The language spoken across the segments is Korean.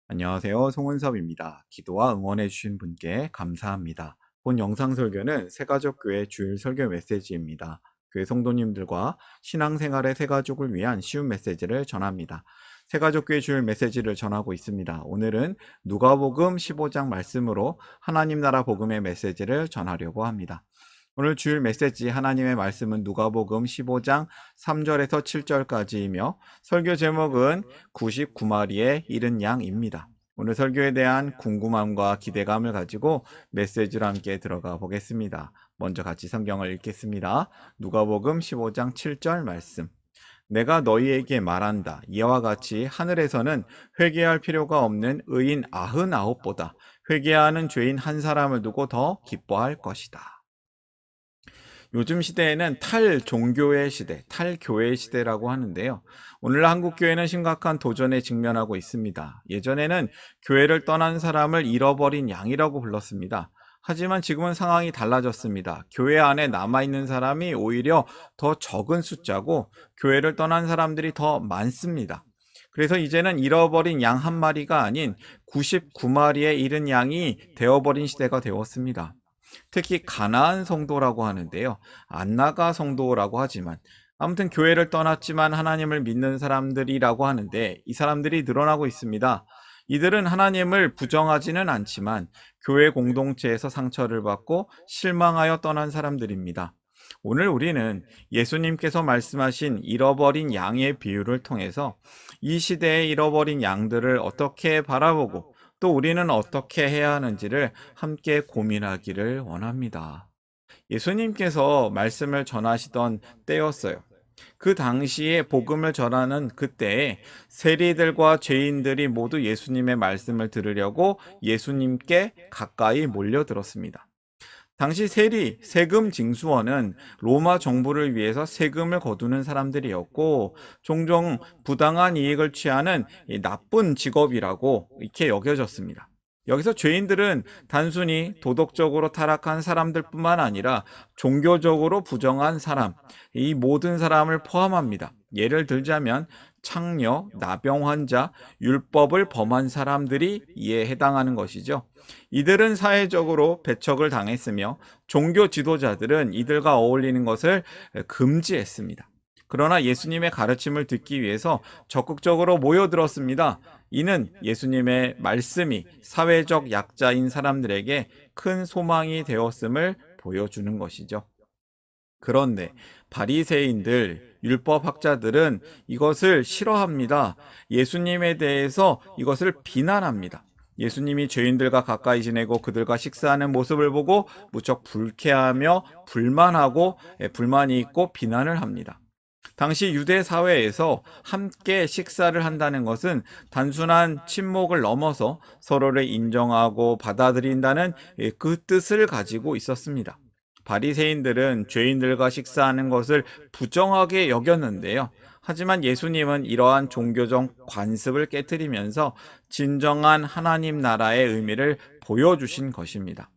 안녕하세요. 송은섭입니다. 기도와 응원해 주신 분께 감사합니다. 본 영상 설교는 새가족교회 주일 설교 메시지입니다. 교회 성도님들과 신앙생활의 새가족을 위한 쉬운 메시지를 전합니다. 새가족교회 주일 메시지를 전하고 있습니다. 오늘은 누가복음 15장 말씀으로 하나님 나라 복음의 메시지를 전하려고 합니다. 오늘 주일 메시지 하나님의 말씀은 누가복음 15장 3절에서 7절까지이며 설교 제목은 99마리의 잃은 양입니다. 오늘 설교에 대한 궁금함과 기대감을 가지고 메시지로 함께 들어가 보겠습니다. 먼저 같이 성경을 읽겠습니다. 누가복음 15장 7절 말씀. 내가 너희에게 말한다. 이와 같이 하늘에서는 회개할 필요가 없는 의인 99보다 회개하는 죄인 한 사람을 두고 더 기뻐할 것이다. 요즘 시대에는 탈종교의 시대, 탈교회의 시대라고 하는데요. 오늘 한국 교회는 심각한 도전에 직면하고 있습니다. 예전에는 교회를 떠난 사람을 잃어버린 양이라고 불렀습니다. 하지만 지금은 상황이 달라졌습니다. 교회 안에 남아있는 사람이 오히려 더 적은 숫자고 교회를 떠난 사람들이 더 많습니다. 그래서 이제는 잃어버린 양 한 마리가 아닌 99마리의 잃은 양이 되어버린 시대가 되었습니다. 특히 가나안 성도라고 하는데요. 안나가 성도라고 하지만 아무튼 교회를 떠났지만 하나님을 믿는 사람들이라고 하는데 이 사람들이 늘어나고 있습니다. 이들은 하나님을 부정하지는 않지만 교회 공동체에서 상처를 받고 실망하여 떠난 사람들입니다. 오늘 우리는 예수님께서 말씀하신 잃어버린 양의 비유를 통해서 이 시대의 잃어버린 양들을 어떻게 바라보고 또 우리는 어떻게 해야 하는지를 함께 고민하기를 원합니다. 예수님께서 말씀을 전하시던 때였어요. 그 당시에 복음을 전하는 그때에 세리들과 죄인들이 모두 예수님의 말씀을 들으려고 예수님께 가까이 몰려들었습니다. 당시 세금 징수원은 로마 정부를 위해서 세금을 거두는 사람들이었고 종종 부당한 이익을 취하는 나쁜 직업이라고 이렇게 여겨졌습니다. 여기서 죄인들은 단순히 도덕적으로 타락한 사람들뿐만 아니라 종교적으로 부정한 사람, 이 모든 사람을 포함합니다. 예를 들자면 창녀, 나병 환자, 율법을 범한 사람들이 이에 해당하는 것이죠. 이들은 사회적으로 배척을 당했으며 종교 지도자들은 이들과 어울리는 것을 금지했습니다. 그러나 예수님의 가르침을 듣기 위해서 적극적으로 모여들었습니다. 이는 예수님의 말씀이 사회적 약자인 사람들에게 큰 소망이 되었음을 보여주는 것이죠. 그런데 바리새인들, 율법학자들은 이것을 싫어합니다. 예수님에 대해서 이것을 비난합니다. 예수님이 죄인들과 가까이 지내고 그들과 식사하는 모습을 보고 무척 불쾌하며 불만이 있고 비난을 합니다. 당시 유대 사회에서 함께 식사를 한다는 것은 단순한 친목을 넘어서 서로를 인정하고 받아들인다는 그 뜻을 가지고 있었습니다. 바리새인들은 죄인들과 식사하는 것을 부정하게 여겼는데요. 하지만 예수님은 이러한 종교적 관습을 깨뜨리면서 진정한 하나님 나라의 의미를 보여주신 것입니다.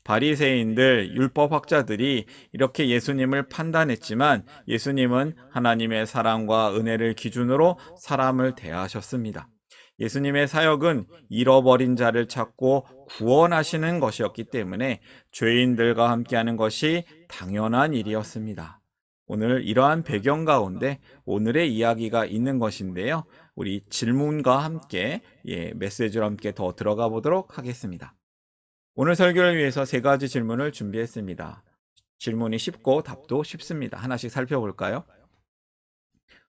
바리새인들, 율법학자들이 이렇게 예수님을 판단했지만 예수님은 하나님의 사랑과 은혜를 기준으로 사람을 대하셨습니다. 예수님의 사역은 잃어버린 자를 찾고 구원하시는 것이었기 때문에 죄인들과 함께하는 것이 당연한 일이었습니다. 오늘 이러한 배경 가운데 오늘의 이야기가 있는 것인데요. 우리 질문과 함께 메시지로 함께 더 들어가 보도록 하겠습니다. 오늘 설교를 위해서 세 가지 질문을 준비했습니다. 질문이 쉽고 답도 쉽습니다. 하나씩 살펴볼까요?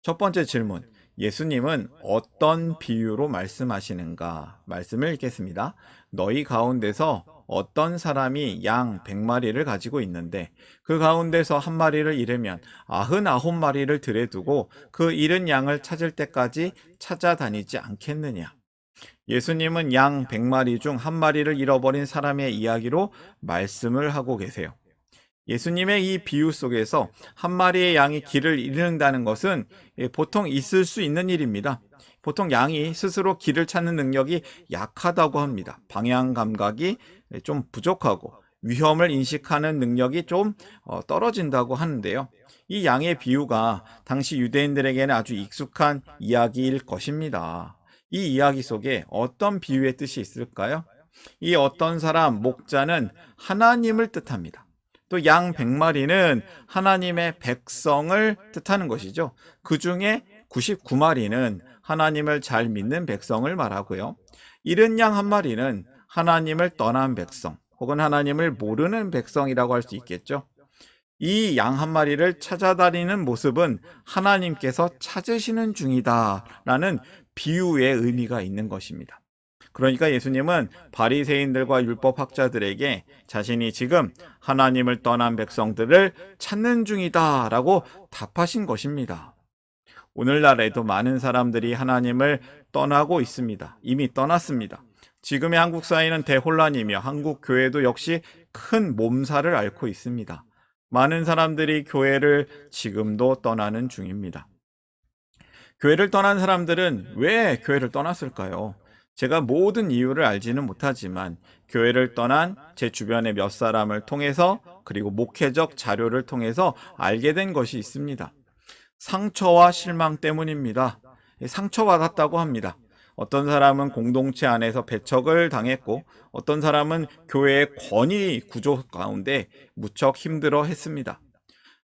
첫 번째 질문. 예수님은 어떤 비유로 말씀하시는가? 말씀을 읽겠습니다. 너희 가운데서 어떤 사람이 양 100마리를 가지고 있는데 그 가운데서 한 마리를 잃으면 99마리를 들에 두고 그 잃은 양을 찾을 때까지 찾아다니지 않겠느냐? 예수님은 양 100마리 중 한 마리를 잃어버린 사람의 이야기로 말씀을 하고 계세요. 예수님의 이 비유 속에서 한 마리의 양이 길을 잃는다는 것은 보통 있을 수 있는 일입니다. 보통 양이 스스로 길을 찾는 능력이 약하다고 합니다. 방향 감각이 좀 부족하고 위험을 인식하는 능력이 좀 떨어진다고 하는데요. 이 양의 비유가 당시 유대인들에게는 아주 익숙한 이야기일 것입니다. 이 이야기 속에 어떤 비유의 뜻이 있을까요? 이 어떤 사람, 목자는 하나님을 뜻합니다. 또 양 100마리는 하나님의 백성을 뜻하는 것이죠. 그 중에 99마리는 하나님을 잘 믿는 백성을 말하고요. 잃은 양 1마리는 하나님을 떠난 백성, 혹은 하나님을 모르는 백성이라고 할 수 있겠죠. 이 양 1마리를 찾아다니는 모습은 하나님께서 찾으시는 중이다라는 비유의 의미가 있는 것입니다. 그러니까 예수님은 바리새인들과 율법학자들에게 자신이 지금 하나님을 떠난 백성들을 찾는 중이다라고 답하신 것입니다. 오늘날에도 많은 사람들이 하나님을 떠나고 있습니다. 이미 떠났습니다. 지금의 한국 사회는 대혼란이며 한국 교회도 역시 큰 몸살을 앓고 있습니다. 많은 사람들이 교회를 지금도 떠나는 중입니다. 교회를 떠난 사람들은 왜 교회를 떠났을까요? 제가 모든 이유를 알지는 못하지만 교회를 떠난 제 주변의 몇 사람을 통해서, 그리고 목회적 자료를 통해서 알게 된 것이 있습니다. 상처와 실망 때문입니다. 상처받았다고 합니다. 어떤 사람은 공동체 안에서 배척을 당했고, 어떤 사람은 교회의 권위 구조 가운데 무척 힘들어 했습니다.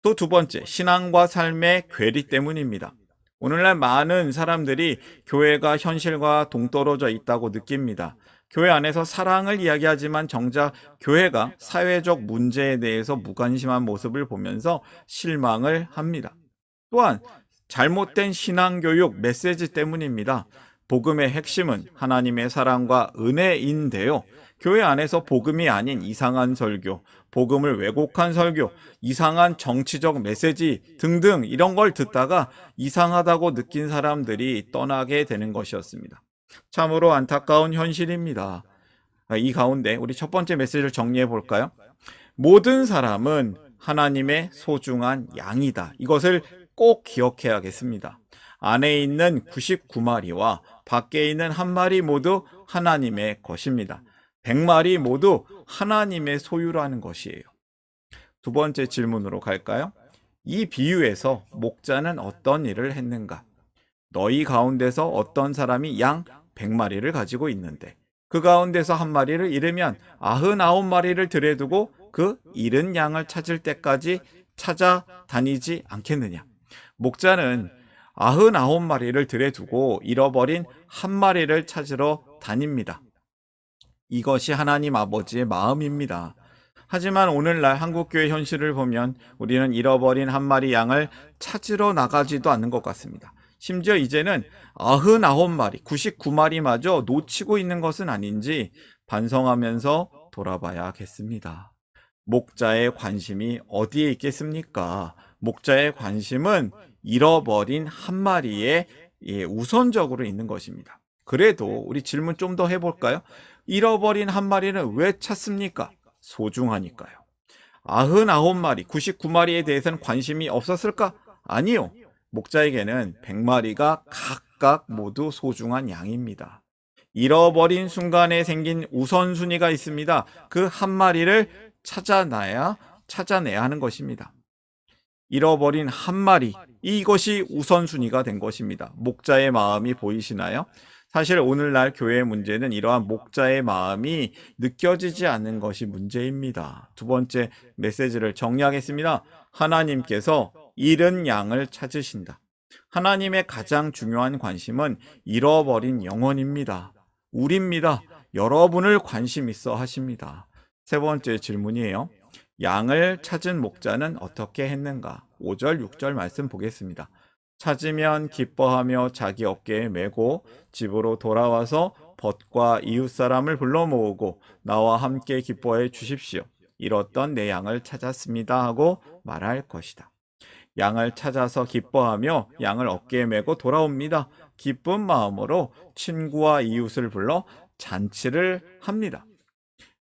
또 두 번째, 신앙과 삶의 괴리 때문입니다. 오늘날 많은 사람들이 교회가 현실과 동떨어져 있다고 느낍니다. 교회 안에서 사랑을 이야기하지만 정작 교회가 사회적 문제에 대해서 무관심한 모습을 보면서 실망을 합니다. 또한 잘못된 신앙교육 메시지 때문입니다. 복음의 핵심은 하나님의 사랑과 은혜인데요. 교회 안에서 복음이 아닌 이상한 설교, 복음을 왜곡한 설교, 이상한 정치적 메시지 등등 이런 걸 듣다가 이상하다고 느낀 사람들이 떠나게 되는 것이었습니다. 참으로 안타까운 현실입니다. 이 가운데 우리 첫 번째 메시지를 정리해 볼까요? 모든 사람은 하나님의 소중한 양이다. 이것을 꼭 기억해야겠습니다. 안에 있는 99마리와 밖에 있는 1마리 모두 하나님의 것입니다. 100마리 모두 하나님의 소유라는 것이에요. 두 번째 질문으로 갈까요? 이 비유에서 목자는 어떤 일을 했는가? 너희 가운데서 어떤 사람이 양 100마리를 가지고 있는데 그 가운데서 1마리를 잃으면 99마리를 들여두고 그 잃은 양을 찾을 때까지 찾아다니지 않겠느냐? 목자는 99마리를 들여두고 잃어버린 1마리를 찾으러 다닙니다. 이것이 하나님 아버지의 마음입니다. 하지만 오늘날 한국교회 현실을 보면 우리는 잃어버린 1마리 양을 찾으러 나가지도 않는 것 같습니다. 심지어 이제는 99마리, 99마리마저 놓치고 있는 것은 아닌지 반성하면서 돌아봐야겠습니다. 목자의 관심이 어디에 있겠습니까? 목자의 관심은 잃어버린 1마리에 우선적으로 있는 것입니다. 그래도 우리 질문 좀 더 해볼까요? 잃어버린 1마리는 왜 찾습니까? 소중하니까요. 99마리, 99마리에 대해서는 관심이 없었을까? 아니요. 목자에게는 100마리가 각각 모두 소중한 양입니다. 잃어버린 순간에 생긴 우선순위가 있습니다. 그 1마리를 찾아내야 하는 것입니다. 잃어버린 1마리, 이것이 우선순위가 된 것입니다. 목자의 마음이 보이시나요? 사실 오늘날 교회의 문제는 이러한 목자의 마음이 느껴지지 않는 것이 문제입니다. 두 번째 메시지를 정리하겠습니다. 하나님께서 잃은 양을 찾으신다. 하나님의 가장 중요한 관심은 잃어버린 영혼입니다. 우리입니다. 여러분을 관심 있어 하십니다. 세 번째 질문이에요. 양을 찾은 목자는 어떻게 했는가? 5절, 6절 말씀 보겠습니다. 찾으면 기뻐하며 자기 어깨에 메고 집으로 돌아와서 벗과 이웃 사람을 불러 모으고 나와 함께 기뻐해 주십시오. 잃었던 내 양을 찾았습니다 하고 말할 것이다. 양을 찾아서 기뻐하며 양을 어깨에 메고 돌아옵니다. 기쁜 마음으로 친구와 이웃을 불러 잔치를 합니다.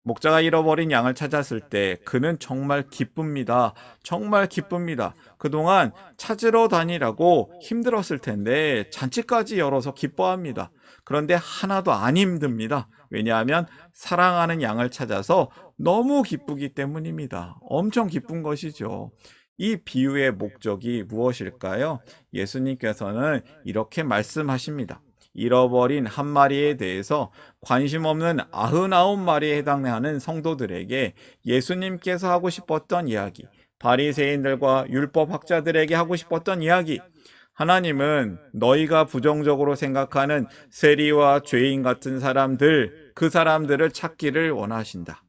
목자가 잃어버린 양을 찾았을 때 그는 정말 기쁩니다. 정말 기쁩니다. 그동안 찾으러 다니라고 힘들었을 텐데 잔치까지 열어서 기뻐합니다. 그런데 하나도 안 힘듭니다. 왜냐하면 사랑하는 양을 찾아서 너무 기쁘기 때문입니다. 엄청 기쁜 것이죠. 이 비유의 목적이 무엇일까요? 예수님께서는 이렇게 말씀하십니다. 잃어버린 한 마리에 대해서 관심 없는 99마리에 해당하는 성도들에게 예수님께서 하고 싶었던 이야기, 바리새인들과 율법학자들에게 하고 싶었던 이야기, 하나님은 너희가 부정적으로 생각하는 세리와 죄인 같은 사람들, 그 사람들을 찾기를 원하신다.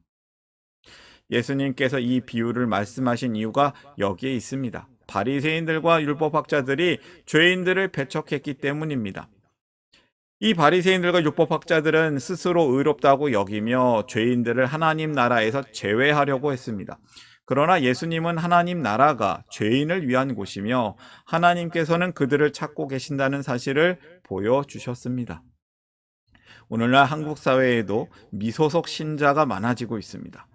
예수님께서 이 비유를 말씀하신 이유가 여기에 있습니다. 바리새인들과 율법학자들이 죄인들을 배척했기 때문입니다. 이 바리새인들과 율법학자들은 스스로 의롭다고 여기며 죄인들을 하나님 나라에서 제외하려고 했습니다. 그러나 예수님은 하나님 나라가 죄인을 위한 곳이며 하나님께서는 그들을 찾고 계신다는 사실을 보여주셨습니다. 오늘날 한국 사회에도 미소속 신자가 많아지고 있습니다.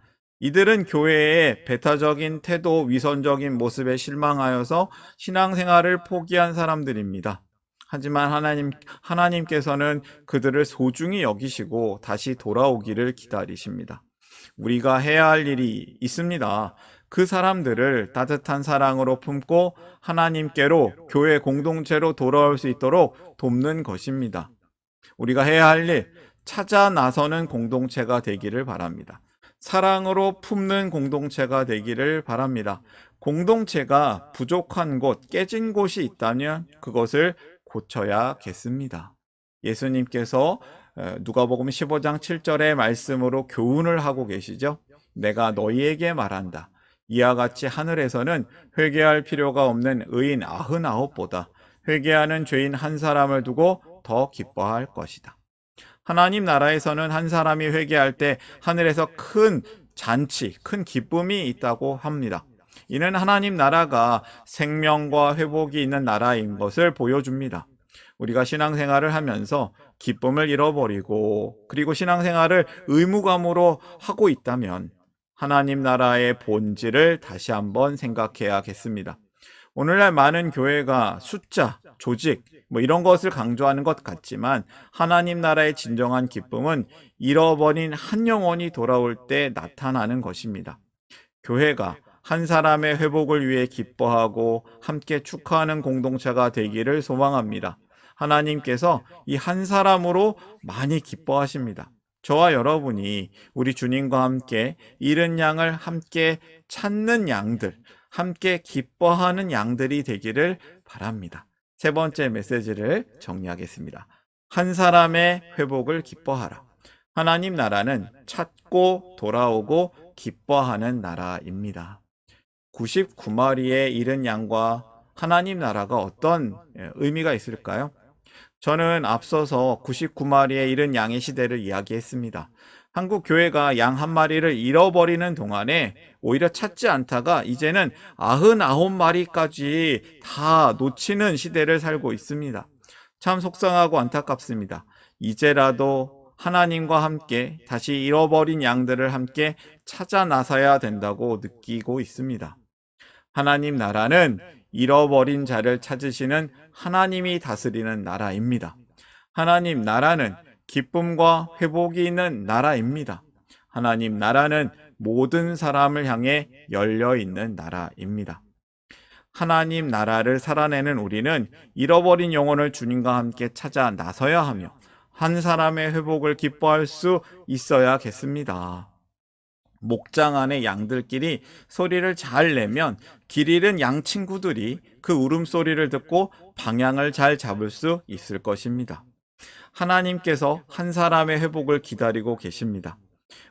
이들은 교회의 배타적인 태도, 위선적인 모습에 실망하여서 신앙생활을 포기한 사람들입니다. 하지만 하나님께서는 그들을 소중히 여기시고 다시 돌아오기를 기다리십니다. 우리가 해야 할 일이 있습니다. 그 사람들을 따뜻한 사랑으로 품고 하나님께로, 교회 공동체로 돌아올 수 있도록 돕는 것입니다. 우리가 해야 할 일, 찾아 나서는 공동체가 되기를 바랍니다. 사랑으로 품는 공동체가 되기를 바랍니다. 공동체가 부족한 곳, 깨진 곳이 있다면 그것을 고쳐야겠습니다. 예수님께서 누가복음 15장 7절의 말씀으로 교훈을 하고 계시죠. 내가 너희에게 말한다. 이와 같이 하늘에서는 회개할 필요가 없는 의인 99보다 회개하는 죄인 한 사람을 두고 더 기뻐할 것이다. 하나님 나라에서는 한 사람이 회개할 때 하늘에서 큰 잔치, 큰 기쁨이 있다고 합니다. 이는 하나님 나라가 생명과 회복이 있는 나라인 것을 보여줍니다. 우리가 신앙생활을 하면서 기쁨을 잃어버리고 그리고 신앙생활을 의무감으로 하고 있다면 하나님 나라의 본질을 다시 한번 생각해야겠습니다. 오늘날 많은 교회가 숫자, 조직, 이런 것을 강조하는 것 같지만 하나님 나라의 진정한 기쁨은 잃어버린 한 영혼이 돌아올 때 나타나는 것입니다. 교회가 한 사람의 회복을 위해 기뻐하고 함께 축하하는 공동체가 되기를 소망합니다. 하나님께서 이 한 사람으로 많이 기뻐하십니다. 저와 여러분이 우리 주님과 함께 잃은 양을 함께 찾는 양들, 함께 기뻐하는 양들이 되기를 바랍니다. 세 번째 메시지를 정리하겠습니다. 한 사람의 회복을 기뻐하라. 하나님 나라는 찾고 돌아오고 기뻐하는 나라입니다. 99마리의 잃은 양과 하나님 나라가 어떤 의미가 있을까요? 저는 앞서서 99마리의 잃은 양의 시대를 이야기했습니다. 한국 교회가 양 한 마리를 잃어버리는 동안에 오히려 찾지 않다가 이제는 99마리까지 다 놓치는 시대를 살고 있습니다. 참 속상하고 안타깝습니다. 이제라도 하나님과 함께 다시 잃어버린 양들을 함께 찾아 나서야 된다고 느끼고 있습니다. 하나님 나라는 잃어버린 자를 찾으시는 하나님이 다스리는 나라입니다. 하나님 나라는 기쁨과 회복이 있는 나라입니다. 하나님 나라는 모든 사람을 향해 열려 있는 나라입니다. 하나님 나라를 살아내는 우리는 잃어버린 영혼을 주님과 함께 찾아 나서야 하며 한 사람의 회복을 기뻐할 수 있어야겠습니다. 목장 안의 양들끼리 소리를 잘 내면 길 잃은 양 친구들이 그 울음소리를 듣고 방향을 잘 잡을 수 있을 것입니다. 하나님께서 한 사람의 회복을 기다리고 계십니다.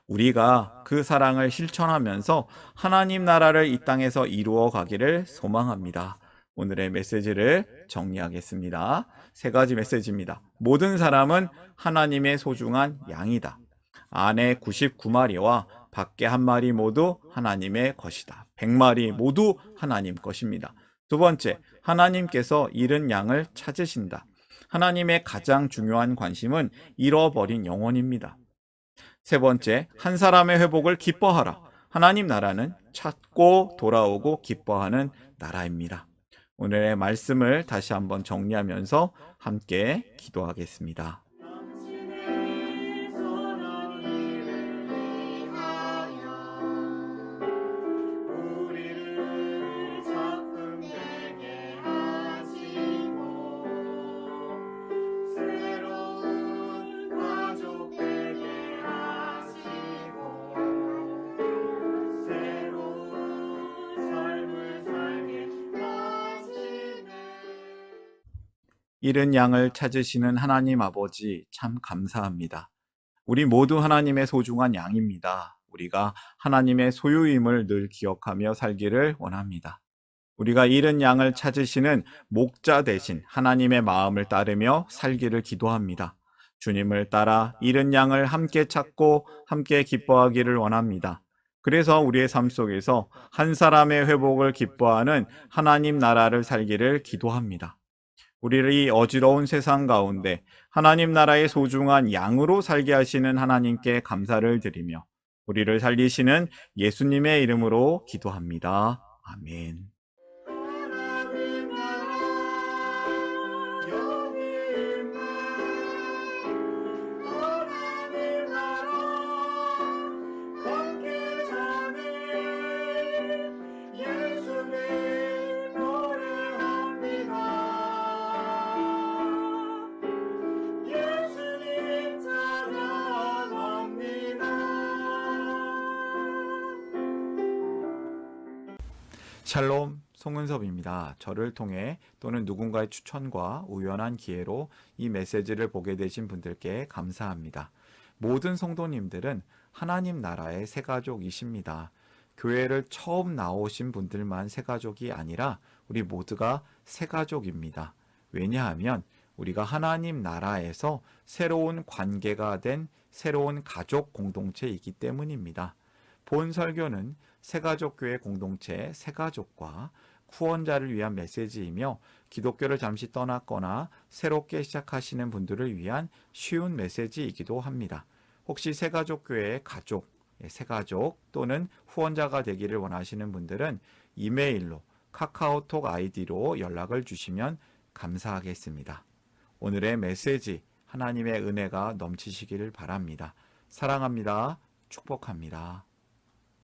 우리가 그 사랑을 실천하면서 하나님 나라를 이 땅에서 이루어 가기를 소망합니다. 오늘의 메시지를 정리하겠습니다. 세 가지 메시지입니다. 모든 사람은 하나님의 소중한 양이다. 안에 99마리와 밖에 한 마리 모두 하나님의 것이다. 100마리 모두 하나님 것입니다. 두 번째, 하나님께서 잃은 양을 찾으신다. 하나님의 가장 중요한 관심은 잃어버린 영혼입니다. 세 번째, 한 사람의 회복을 기뻐하라. 하나님 나라는 찾고 돌아오고 기뻐하는 나라입니다. 오늘의 말씀을 다시 한번 정리하면서 함께 기도하겠습니다. 새로 잃은 양을 찾으시는 하나님 아버지 참 감사합니다. 우리 모두 하나님의 소중한 양입니다. 우리가 하나님의 소유임을 늘 기억하며 살기를 원합니다. 우리가 잃은 양을 찾으시는 목자 대신 하나님의 마음을 따르며 살기를 기도합니다. 주님을 따라 잃은 양을 함께 찾고 함께 기뻐하기를 원합니다. 그래서 우리의 삶 속에서 한 사람의 회복을 기뻐하는 하나님 나라를 살기를 기도합니다. 우리를 이 어지러운 세상 가운데 하나님 나라의 소중한 양으로 살게 하시는 하나님께 감사를 드리며 우리를 살리시는 예수님의 이름으로 기도합니다. 아멘. 샬롬, 송은섭입니다. 저를 통해 또는 누군가의 추천과 우연한 기회로 이 메시지를 보게 되신 분들께 감사합니다. 모든 성도님들은 하나님 나라의 새가족이십니다. 교회를 처음 나오신 분들만 새가족이 아니라 우리 모두가 새가족입니다. 왜냐하면 우리가 하나님 나라에서 새로운 관계가 된 새로운 가족 공동체이기 때문입니다. 본 설교는 새가족교회 공동체 새가족과 후원자를 위한 메시지이며 기독교를 잠시 떠났거나 새롭게 시작하시는 분들을 위한 쉬운 메시지이기도 합니다. 혹시 새가족교회의 가족, 새가족 또는 후원자가 되기를 원하시는 분들은 이메일로 카카오톡 아이디로 연락을 주시면 감사하겠습니다. 오늘의 메시지 하나님의 은혜가 넘치시기를 바랍니다. 사랑합니다. 축복합니다.